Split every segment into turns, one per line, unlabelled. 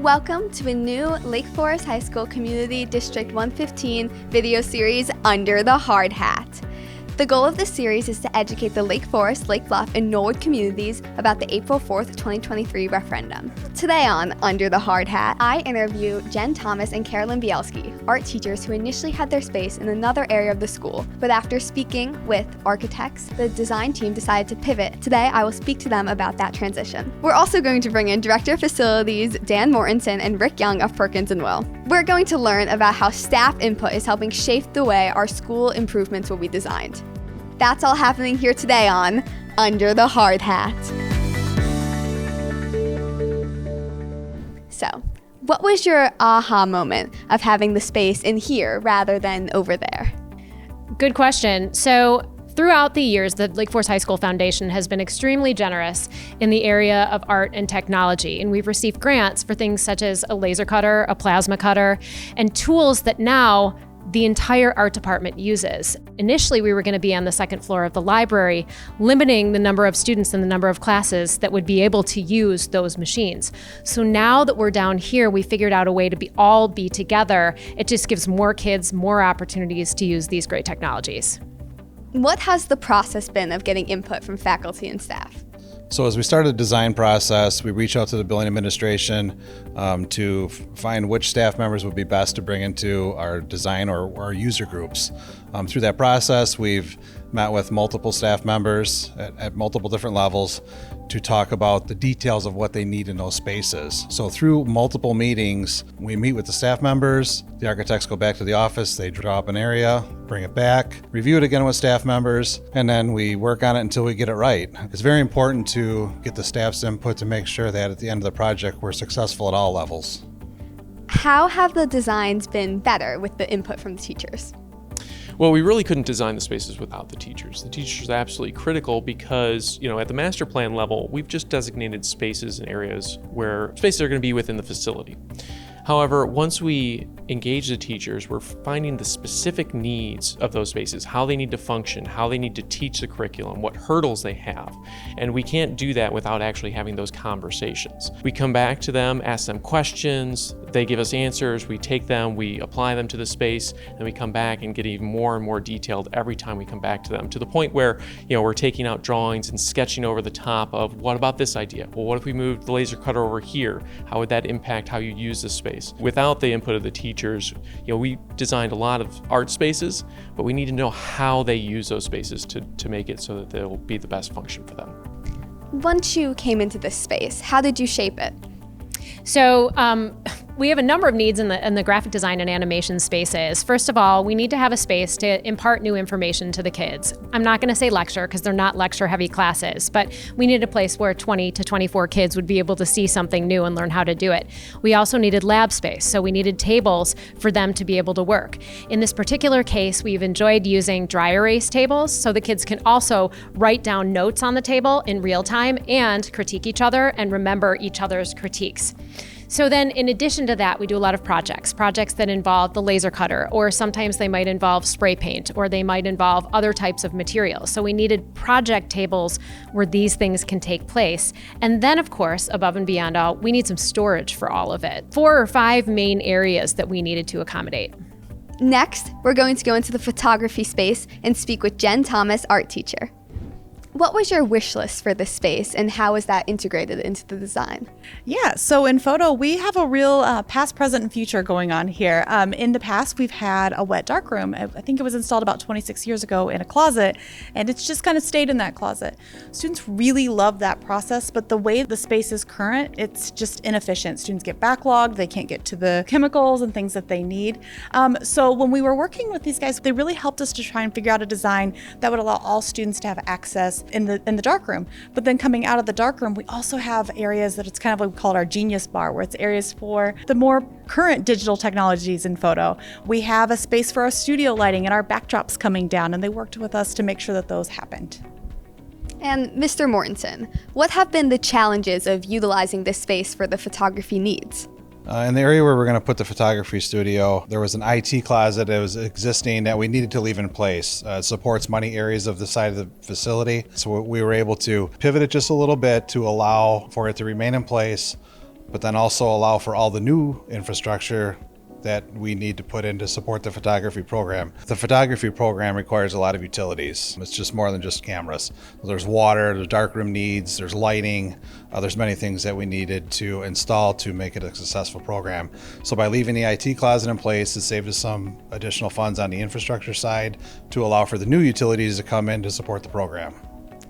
Welcome to a new Lake Forest High School Community District 115 video series, Under the Hard Hat. The goal of this series is to educate the Lake Forest, Lake Bluff, and Knollwood communities about the April 4th, 2023 referendum. Today on Under the Hard Hat, I interview Jen Thomas and Carolyn Bielski, art teachers who initially had their space in another area of the school, but after speaking with architects, the design team decided to pivot. Today, I will speak to them about that transition. We're also going to bring in Director of Facilities Dan Mortensen and Rick Young of Perkins & Will. We're going to learn about how staff input is helping shape the way our school improvements will be designed. That's all happening here today on Under the Hard Hat. So, what was your aha moment of having the space in here rather than over there?
Good question. So, throughout the years, the Lake Forest High School Foundation has been extremely generous in the area of art and technology, and we've received grants for things such as a laser cutter, a plasma cutter, and tools that now the entire art department uses. Initially, we were going to be on the second floor of the library, limiting the number of students and the number of classes that would be able to use those machines. So now that we're down here, we figured out a way to all be together. It just gives more kids more opportunities to use these great technologies.
What has the process been of getting input from faculty and staff?
So as we started the design process, we reached out to the building administration to find which staff members would be best to bring into our design or our user groups. Through that process, we've met with multiple staff members at multiple different levels to talk about the details of what they need in those spaces. So through multiple meetings, we meet with the staff members, the architects go back to the office, they draw up an area, bring it back, review it again with staff members, and then we work on it until we get it right. It's very important to get the staff's input to make sure that at the end of the project, we're successful at all levels.
How have the designs been better with the input from the teachers?
Well, we really couldn't design the spaces without the teachers. The teachers are absolutely critical because, at the master plan level, we've just designated spaces and areas where spaces are going to be within the facility. However, once we engage the teachers, we're finding the specific needs of those spaces, how they need to function, how they need to teach the curriculum, what hurdles they have. And we can't do that without actually having those conversations. We come back to them, ask them questions, they give us answers, we take them, we apply them to the space, and we come back and get even more and more detailed every time we come back to them, to the point where, we're taking out drawings and sketching over the top of, what about this idea? Well, what if we moved the laser cutter over here? How would that impact how you use this space? Without the input of the teachers, we designed a lot of art spaces, but we need to know how they use those spaces to make it so that they'll be the best function for them.
Once you came into this space, how did you shape it?
So we have a number of needs in the graphic design and animation spaces. First of all, we need to have a space to impart new information to the kids. I'm not going to say lecture because they're not lecture-heavy classes, but we needed a place where 20 to 24 kids would be able to see something new and learn how to do it. We also needed lab space, so we needed tables for them to be able to work. In this particular case, we've enjoyed using dry erase tables, so the kids can also write down notes on the table in real time and critique each other and remember each other's critiques. So then in addition to that, we do a lot of projects that involve the laser cutter, or sometimes they might involve spray paint, or they might involve other types of materials. So we needed project tables where these things can take place. And then of course, above and beyond all, we need some storage for all of it. 4 or 5 main areas that we needed to accommodate.
Next, we're going to go into the photography space and speak with Jen Thomas, art teacher. What was your wish list for this space, and how is that integrated into the design?
Yeah, so in photo, we have a real past, present, and future going on here. In the past, we've had a wet darkroom. I think it was installed about 26 years ago in a closet, and it's just kind of stayed in that closet. Students really love that process, but the way the space is current, it's just inefficient. Students get backlogged, they can't get to the chemicals and things that they need. So when we were working with these guys, they really helped us to try and figure out a design that would allow all students to have access in the darkroom. But then coming out of the darkroom, we also have areas that it's kind of like we call it our genius bar, where it's areas for the more current digital technologies in photo. We have a space for our studio lighting and our backdrops coming down, and they worked with us to make sure that those happened.
And Mr. Mortensen, what have been the challenges of utilizing this space for the photography needs?
In the area where we're going to put the photography studio, there was an IT closet that was existing that we needed to leave in place. It supports many areas of the side of the facility. So we were able to pivot it just a little bit to allow for it to remain in place but then also allow for all the new infrastructure that we need to put in to support the photography program. The photography program requires a lot of utilities. It's just more than just cameras. There's water, there's darkroom needs, there's lighting, there's many things that we needed to install to make it a successful program. So by leaving the IT closet in place, it saved us some additional funds on the infrastructure side to allow for the new utilities to come in to support the program.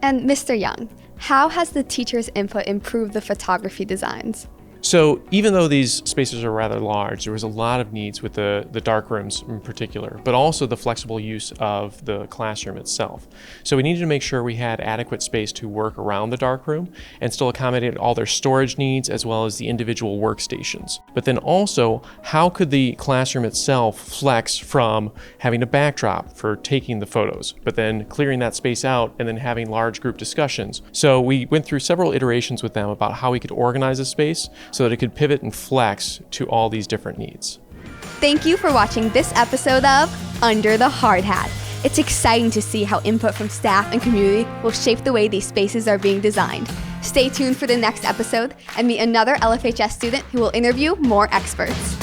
And Mr. Young, how has the teacher's input improved the photography designs?
So even though these spaces are rather large, there was a lot of needs with the dark rooms in particular, but also the flexible use of the classroom itself. So we needed to make sure we had adequate space to work around the dark room and still accommodate all their storage needs as well as the individual workstations. But then also, how could the classroom itself flex from having a backdrop for taking the photos, but then clearing that space out and then having large group discussions. So we went through several iterations with them about how we could organize a space so that it could pivot and flex to all these different needs.
Thank you for watching this episode of Under the Hard Hat. It's exciting to see how input from staff and community will shape the way these spaces are being designed. Stay tuned for the next episode and meet another LFHS student who will interview more experts.